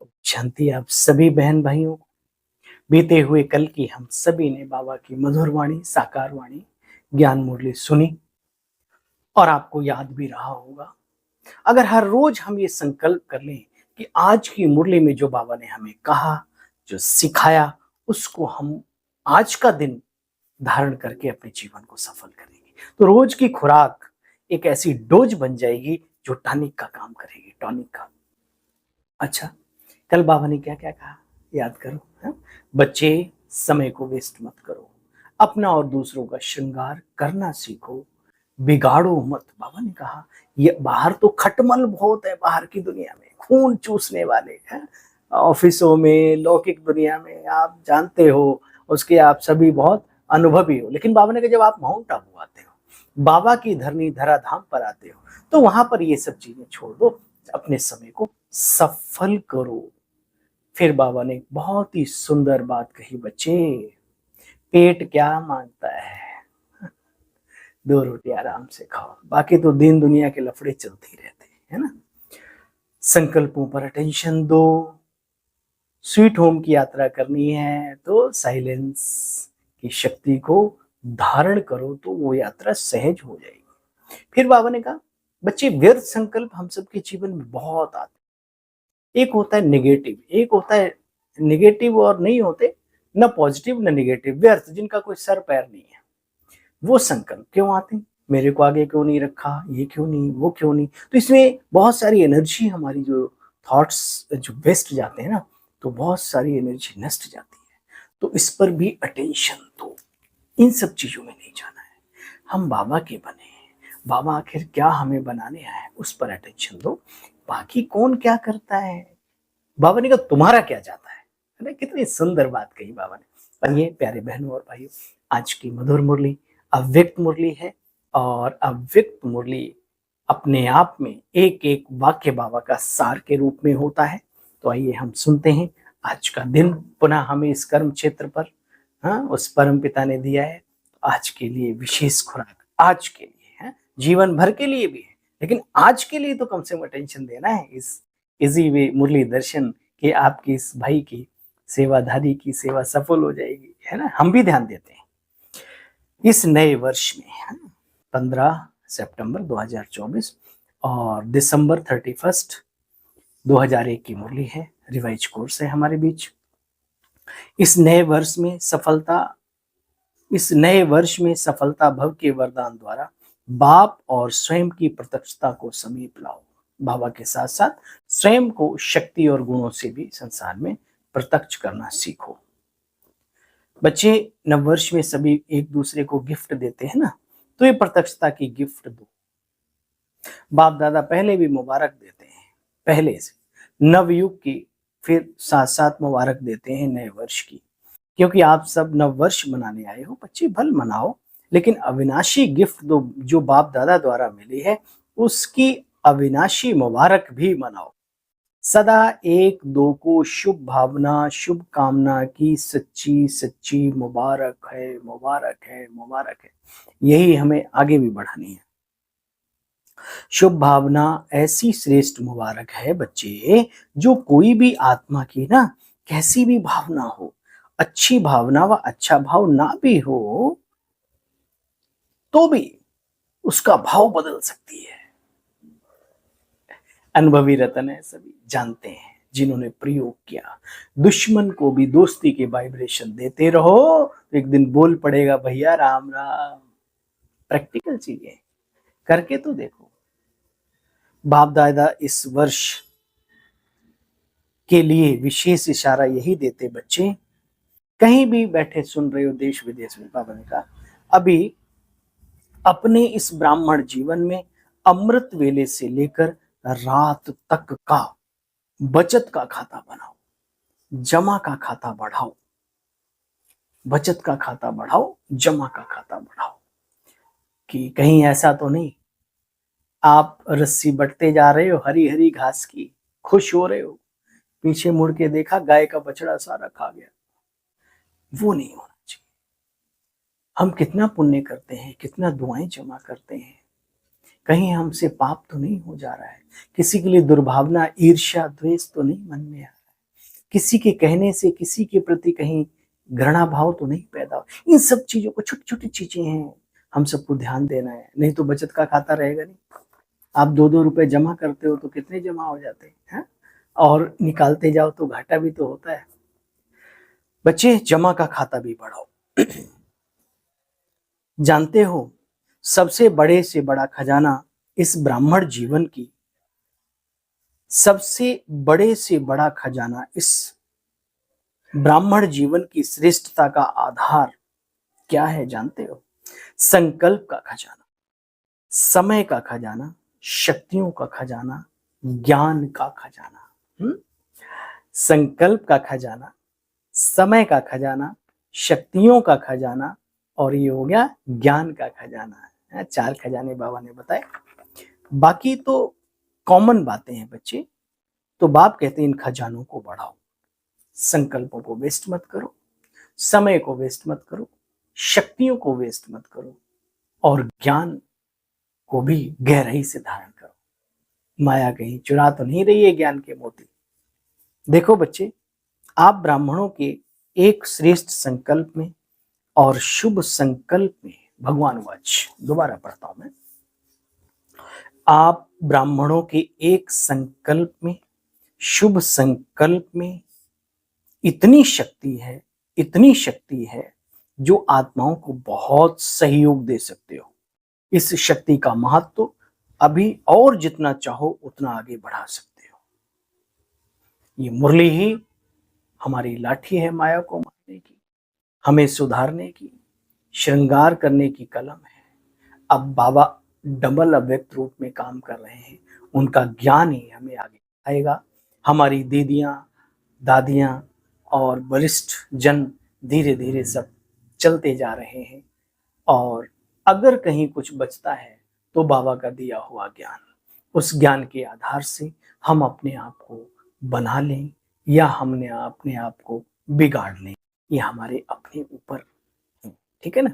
शांति आप सभी बहन भाइयों को। बीते हुए कल की हम सभी ने बाबा की मधुर वाणी साकार वाणी ज्ञान मुरली सुनी और आपको याद भी रहा होगा। अगर हर रोज हम ये संकल्प कर लें कि आज की मुरली में जो बाबा ने हमें कहा, जो सिखाया, उसको हम आज का दिन धारण करके अपने जीवन को सफल करेंगे, तो रोज की खुराक एक ऐसी डोज बन जाएगी जो टॉनिक का काम करेगी, टॉनिक का। अच्छा, कल बाबा ने क्या क्या कहा, याद करो। है? बच्चे, समय को वेस्ट मत करो, अपना और दूसरों का श्रृंगार करना सीखो, बिगाड़ो मत। बाबा ने कहा ये बाहर तो खटमल बहुत है, बाहर की दुनिया में खून चूसने वाले हैं, ऑफिसों में, लौकिक दुनिया में, आप जानते हो, उसके आप सभी बहुत अनुभवी हो। लेकिन बाबा ने कहा जब आप माउंट आबू आते हो, बाबा की धरनी धराधाम पर आते हो, तो वहां पर ये सब चीजें छोड़ दो, अपने समय को सफल करो। फिर बाबा ने बहुत ही सुंदर बात कही, बच्चे पेट क्या मांगता है, दो रोटी आराम से खाओ, बाकी तो दिन दुनिया के लफड़े चलते ही रहते हैं, है ना। संकल्पों पर अटेंशन दो। स्वीट होम की यात्रा करनी है तो साइलेंस की शक्ति को धारण करो, तो वो यात्रा सहज हो जाएगी। फिर बाबा ने कहा बच्चे व्यर्थ संकल्प हम सबके जीवन में बहुत आते, एक होता है नेगेटिव, एक होता है नेगेटिव और नहीं होते, न पॉजिटिव न नेगेटिव, व्यर्थ जिनका कोई सर पैर नहीं है। वो संकल्प क्यों आते हैं, मेरे को आगे क्यों नहीं रखा, ये क्यों नहीं, वो क्यों नहीं, तो इसमें बहुत सारी एनर्जी हमारी जो थॉट्स जो वेस्ट जाते हैं ना, तो बहुत सारी एनर्जी नष्ट जाती है। तो इस पर भी अटेंशन दो, इन सब चीजों में नहीं जाना है। हम बाबा के बने हैं, बाबा आखिर क्या हमें बनाने आया है, उस पर अटेंशन दो। बाकी कौन क्या करता है, बाबा ने कहा तुम्हारा क्या जाता है ना। कितनी सुंदर बात कही बाबा ने। और ये प्यारे बहनों और भाइयों, आज की मधुर मुरली अव्यक्त मुरली है, और अव्यक्त मुरली अपने आप में एक एक वाक्य बाबा का सार के रूप में होता है। तो आइए हम सुनते हैं। आज का दिन पुनः हमें इस कर्म क्षेत्र पर, हाँ, उस परम पिता ने दिया है। आज के लिए विशेष खुराक आज के लिए है, जीवन भर के लिए भी है, लेकिन आज के लिए तो कम से कम अटेंशन देना है। इस इसी वे मुरली दर्शन के आपकी इस भाई की सेवाधारी की सेवा सफल हो जाएगी, है ना। हम भी ध्यान देते हैं इस नए वर्ष में, है ना। 15 सितंबर 2024 और दिसंबर 31 2001 की मुरली है, रिवाइज कोर्स है हमारे बीच। इस नए वर्ष में सफलता, इस नए वर्ष में सफलता भव के वरदान द्वारा बाप और स्वयं की प्रत्यक्षता को समीप लाओ। बाबा के साथ साथ स्वयं को शक्ति और गुणों से भी संसार में प्रत्यक्ष करना सीखो। बच्चे, नववर्ष में सभी एक दूसरे को गिफ्ट देते हैं ना, तो ये प्रत्यक्षता की गिफ्ट दो। बाप दादा पहले भी मुबारक देते हैं, पहले से नवयुग की, फिर साथ साथ मुबारक देते हैं नए वर्ष की, क्योंकि आप सब नव वर्ष मनाने आए हो। बच्चे भल मनाओ, लेकिन अविनाशी गिफ्ट दो जो बाप दादा द्वारा मिली है, उसकी अविनाशी मुबारक भी मनाओ। सदा एक दो को शुभ भावना शुभ कामना की सच्ची सच्ची मुबारक है, मुबारक है, मुबारक है। यही हमें आगे भी बढ़ानी है। शुभ भावना ऐसी श्रेष्ठ मुबारक है बच्चे, जो कोई भी आत्मा की ना कैसी भी भावना हो, अच्छी भावना व अच्छा भाव ना भी हो, तो भी उसका भाव बदल सकती है। अनुभवी रतन है, सभी जानते हैं जिन्होंने प्रयोग किया। दुश्मन को भी दोस्ती के वाइब्रेशन देते रहो, तो एक दिन बोल पड़ेगा भैया राम राम। प्रैक्टिकल चीजें करके तो देखो। बाप दादा इस वर्ष के लिए विशेष इशारा यही देते, बच्चे कहीं भी बैठे सुन रहे हो देश विदेश में, बाबा ने कहा अभी अपने इस ब्राह्मण जीवन में अमृत वेले से लेकर रात तक का बचत का खाता बनाओ, जमा का खाता बढ़ाओ, बचत का खाता बढ़ाओ, जमा का खाता बढ़ाओ। कि कहीं ऐसा तो नहीं आप रस्सी बटते जा रहे हो हरी हरी घास की, खुश हो रहे हो, पीछे मुड़ के देखा गाय का बछड़ा सारा खा गया। वो नहीं होना चाहिए। हम कितना पुण्य करते हैं, कितना दुआएं जमा करते हैं, कहीं हमसे पाप तो नहीं हो जा रहा है, किसी के लिए दुर्भावना ईर्ष्या द्वेष तो नहीं मन में आ रहा है। किसी के कहने से किसी के प्रति कहीं घृणा भाव तो नहीं पैदा हो। इन सब चीजों को, छोटी छोटी चीजें हैं, हम सबको ध्यान देना है, नहीं तो बचत का खाता रहेगा नहीं। आप 2-2 रुपए जमा करते हो तो कितने जमा हो जाते हैं, और निकालते जाओ तो घाटा भी तो होता है। बच्चे, जमा का खाता भी बढ़ाओ। जानते हो, सबसे बड़े से बड़ा खजाना इस ब्राह्मण जीवन की, सबसे बड़े से बड़ा खजाना इस ब्राह्मण जीवन की श्रेष्ठता का आधार क्या है जानते हो? संकल्प का खजाना, समय का खजाना, शक्तियों का खजाना, ज्ञान का खजाना। संकल्प का खजाना, समय का खजाना, शक्तियों का खजाना, और ये हो गया ज्ञान का खजाना। 4 खजाने बाबा ने बताए। बाकी तो कॉमन बातें हैं बच्चे। तो बाप कहते हैं इन खजानों को बढ़ाओ, संकल्पों को वेस्ट मत करो, समय को वेस्ट मत करो, शक्तियों को वेस्ट मत करो, और ज्ञान को भी गहराई से धारण करो। माया कहीं चुरा तो नहीं रही है ज्ञान के मोती। देखो बच्चे, आप ब्राह्मणों के एक श्रेष्ठ संकल्प में और शुभ संकल्प में, भगवान वाच दोबारा पढ़ता हूं मैं, आप ब्राह्मणों के एक संकल्प में, शुभ संकल्प में इतनी शक्ति है, इतनी शक्ति है जो आत्माओं को बहुत सहयोग दे सकते हो। इस शक्ति का महत्व अभी और जितना चाहो उतना आगे बढ़ा सकते हो। ये मुरली ही हमारी लाठी है माया को मारने की, हमें सुधारने की, श्रृंगार करने की कलम है। अब बाबा डबल अव्यक्त रूप में काम कर रहे हैं, उनका ज्ञान ही हमें आगे आएगा। हमारी दीदियां, दादियां और वरिष्ठ जन धीरे धीरे सब चलते जा रहे हैं, और अगर कहीं कुछ बचता है तो बाबा का दिया हुआ ज्ञान, उस ज्ञान के आधार से हम अपने आप को बना लें या हमने अपने आप को बिगाड़ लें, ये हमारे अपने ऊपर है। ठीक है ना?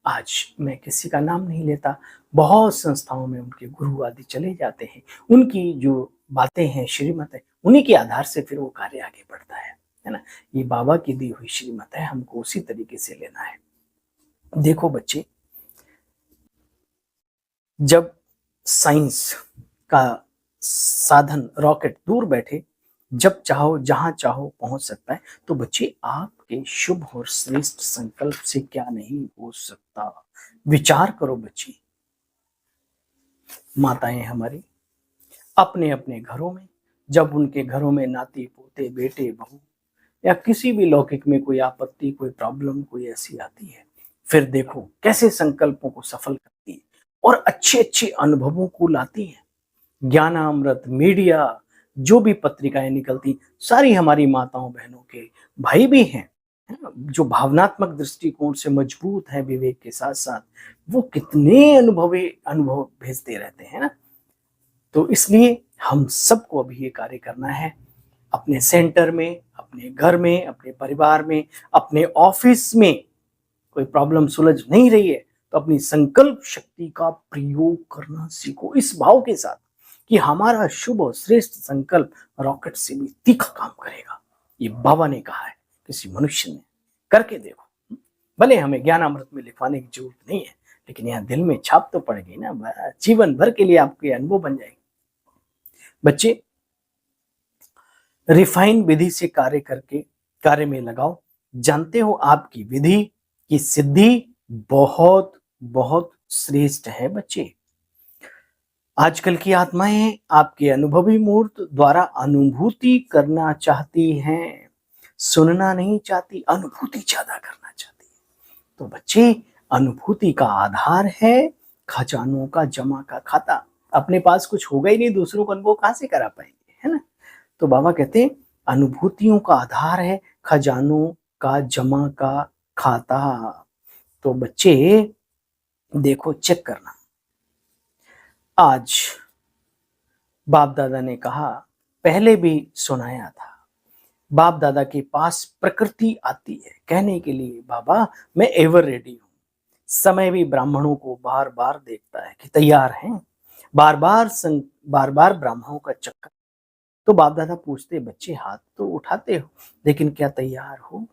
आज मैं किसी का नाम नहीं लेता, बहुत संस्थाओं में उनके गुरु आदि चले जाते हैं, उनकी जो बातें हैं, श्रीमत है, उन्हीं के आधार से फिर वो कार्य आगे बढ़ता है ना? ये बाबा की दी हुई श्रीमत है, हमको उसी तरीके से लेना है। देखो बच्चे, जब साइंस का साधन रॉकेट दूर बैठे, जब चाहो जहां चाहो पहुंच सकता है, तो बच्चे आपके शुभ और श्रेष्ठ संकल्प से क्या नहीं हो सकता। विचार करो बच्चे, माताएं हमारी अपने अपने घरों में, जब उनके घरों में नाती पोते बेटे बहू या किसी भी लौकिक में कोई आपत्ति, कोई प्रॉब्लम, कोई ऐसी आती है, फिर देखो कैसे संकल्पों को सफल करती है और अच्छे अच्छे अनुभवों को लाती है। ज्ञानामृत, मीडिया, जो भी पत्रिकाएं निकलती, सारी हमारी माताओं बहनों के भाई भी हैं, है ना, जो भावनात्मक दृष्टिकोण से मजबूत है, विवेक के साथ साथ वो कितने अनुभव भेजते रहते हैं ना। तो इसलिए हम सबको अभी ये कार्य करना है, अपने सेंटर में, अपने घर में, अपने परिवार में, अपने ऑफिस में कोई प्रॉब्लम सुलझ नहीं रही है तो अपनी संकल्प शक्ति का प्रयोग करना सीखो, इस भाव के साथ कि हमारा शुभ और श्रेष्ठ संकल्प रॉकेट से भी तीखा काम करेगा। ये बाबा ने कहा है, किसी मनुष्य ने, करके देखो। भले हमें ज्ञानामृत में लिखवाने की जरूरत नहीं है, लेकिन यहाँ दिल में छाप तो पड़ेगी ना, जीवन भर के लिए आपके अनुभव बन जाएंगे। बच्चे, रिफाइन विधि से कार्य करके कार्य में लगाओ। जानते हो आपकी विधि की सिद्धि बहुत बहुत श्रेष्ठ है बच्चे। आजकल की आत्माएं आपके अनुभवी मूर्त द्वारा अनुभूति करना चाहती हैं, सुनना नहीं चाहती, अनुभूति ज्यादा करना चाहती है। तो बच्चे, अनुभूति का आधार है खजानों का जमा का खाता। अपने पास कुछ होगा ही नहीं, दूसरों को अनुभव कहां से करा पाएंगे, है ना? तो बाबा कहते हैं अनुभूतियों का आधार है खजानों का जमा का खाता। तो बच्चे देखो, चेक करना, आज बाप दादा ने कहा, पहले भी सुनाया था, बाप दादा के पास प्रकृति आती है कहने के लिए, बाबा मैं एवर रेडी हूं। समय भी ब्राह्मणों को बार बार देखता है कि तैयार हैं, बार बार ब्राह्मणों का चक्कर तो बाप दादा पूछते, बच्चे हाथ तो उठाते हो, लेकिन क्या तैयार हो?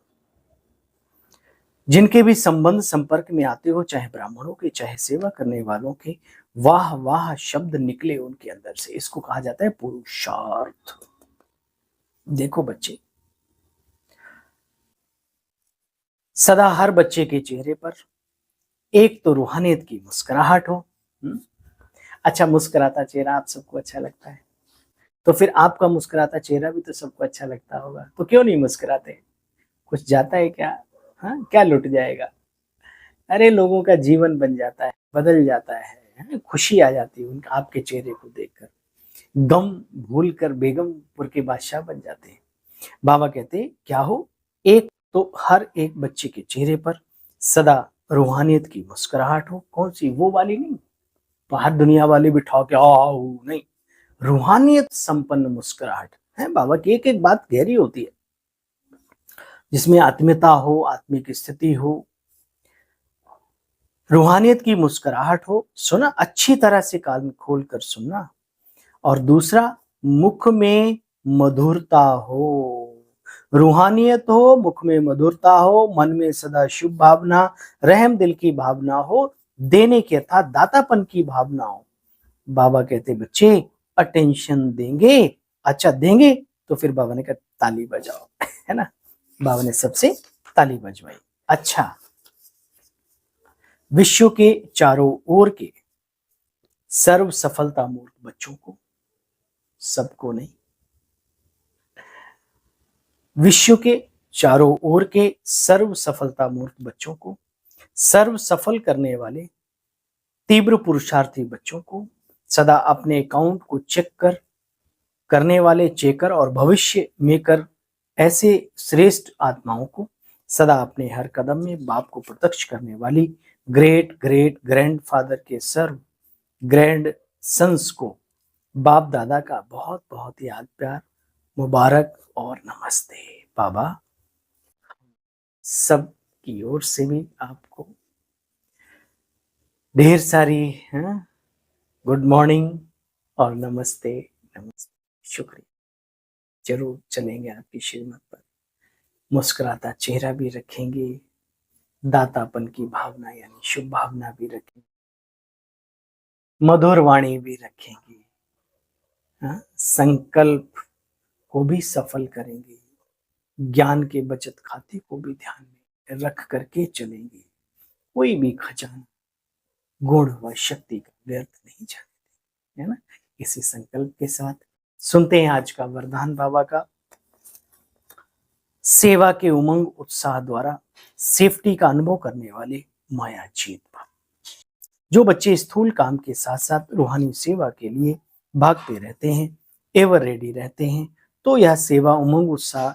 जिनके भी संबंध संपर्क में आते हो, चाहे ब्राह्मणों के, चाहे सेवा करने वालों के, वाह वाह शब्द निकले उनके अंदर से, इसको कहा जाता है पुरुषार्थ। देखो बच्चे, सदा हर बच्चे के चेहरे पर एक तो रूहानियत की मुस्कुराहट हो। अच्छा, मुस्कुराता चेहरा आप सबको अच्छा लगता है, तो फिर आपका मुस्कुराता चेहरा भी तो सबको अच्छा लगता होगा, तो क्यों नहीं मुस्कुराते? कुछ जाता है क्या? हाँ, क्या लुट जाएगा? अरे लोगों का जीवन बन जाता है, बदल जाता है, खुशी आ जाती है उनका आपके चेहरे को देखकर, गम भूल कर बेगमपुर के बादशाह बन जाते हैं। बाबा कहते क्या हो, एक तो हर एक बच्चे के चेहरे पर सदा रूहानियत की मुस्कुराहट हो। कौन सी? वो वाली नहीं, बाहर दुनिया वाली बिठाओ के आओ, नहीं, रूहानियत संपन्न मुस्कुराहट है। बाबा की एक एक बात गहरी होती है, जिसमें आत्मीयता हो, आत्मिक स्थिति हो, रूहानियत की मुस्कुराहट हो। सुना, अच्छी तरह से कान खोल कर सुनना। और दूसरा, मुख में मधुरता हो, रूहानियत हो, मुख में मधुरता हो, मन में सदा शुभ भावना, रहम दिल की भावना हो, देने की अर्थात दातापन की भावना हो। बाबा कहते बच्चे अटेंशन देंगे, अच्छा देंगे, तो फिर बाबा ने कहा ताली बजाओ, है ना। बाबा ने सबसे ताली बजवाई। अच्छा, विश्व के चारों ओर के सर्व सफलता मूर्ख बच्चों को, सबको नहीं, विश्व के चारों ओर के सर्व सफलता मूर्ख बच्चों को, सर्व सफल करने वाले तीव्र पुरुषार्थी बच्चों को, सदा अपने अकाउंट को चेक करने वाले चेकर और भविष्य मेकर ऐसे श्रेष्ठ आत्माओं को, सदा अपने हर कदम में बाप को प्रत्यक्ष करने वाली ग्रेट ग्रेट ग्रैंड फादर के सर्व ग्रैंड सन्स को बाप दादा का बहुत बहुत याद प्यार, मुबारक और नमस्ते। बाबा सब की ओर से भी आपको ढेर सारी गुड मॉर्निंग और नमस्ते नमस्ते, शुक्रिया। जरूर चलेंगे आपकी श्रीमत पर, मुस्कुराता चेहरा भी रखेंगे, दातापन की भावना यानी शुभ भावना भी रखेंगे, मधुर वाणी भी रखेंगे, संकल्प को भी सफल करेंगे, ज्ञान के बचत खाते को भी ध्यान में रख करके चलेंगे। कोई भी खजाना गुण व शक्ति का व्यर्थ नहीं जाने, है ना। इसी संकल्प के साथ सुनते हैं आज का वरदान बाबा का। सेवा के उमंग उत्साह द्वारा सेफ्टी का अनुभव करने वाले माया जीत बाबा। जो बच्चे स्थूल काम के साथ साथ रूहानी सेवा के लिए भागते रहते हैं, एवर रेडी रहते हैं, तो यह सेवा उमंग उत्साह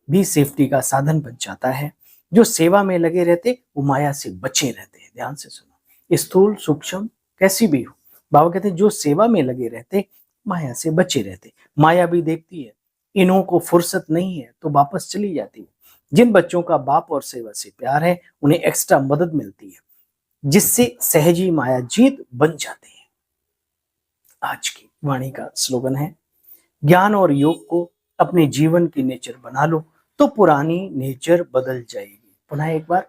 भी सेफ्टी का साधन बन जाता है। जो सेवा में लगे रहते वो माया से बचे रहते हैं। ध्यान से सुनो, स्थूल सूक्ष्म कैसी भी हो, बाबा कहते हैं जो सेवा में लगे रहते माया से बचे रहते। माया भी देखती है इन्हों को फुर्सत नहीं है तो वापस चली जाती है। जिन बच्चों का बाप और सेवा से प्यार है उन्हें एक्स्ट्रा मदद मिलती है, जिससे सहजी माया जीत बन जाते हैं। आज की वाणी का स्लोगन है, ज्ञान और योग को अपने जीवन की नेचर बना लो तो पुरानी नेचर बदल जाएगी। पुनः एक बार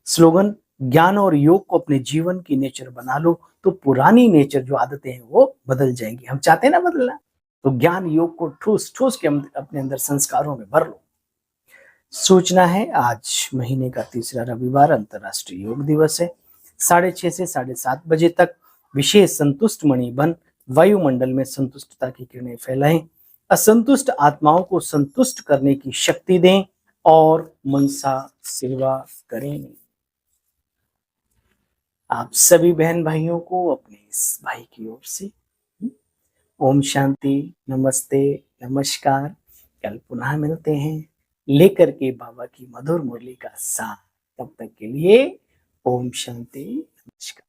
स्लोगन, ज्ञान और योग को अपने जीवन की नेचर बना लो तो पुरानी नेचर जो आदतें हैं वो बदल जाएंगी। हम चाहते हैं ना बदलना, तो ज्ञान योग को ठूस ठूस के हम अपने अंदर संस्कारों में भर लो। सूचना है, आज महीने का तीसरा रविवार अंतर्राष्ट्रीय योग दिवस है। 6:30 से 7:30 बजे तक विशेष संतुष्ट मणि बन वायुमंडल में संतुष्टता की किरणें फैलाएं, असंतुष्ट आत्माओं को संतुष्ट करने की शक्ति दें और मनसा सेवा करें। आप सभी बहन भाइयों को अपने इस भाई की ओर से ओम शांति, नमस्ते, नमस्कार। कल पुनः मिलते हैं लेकर के बाबा की मधुर मुरली का साथ। तब तक के लिए ओम शांति, नमस्कार।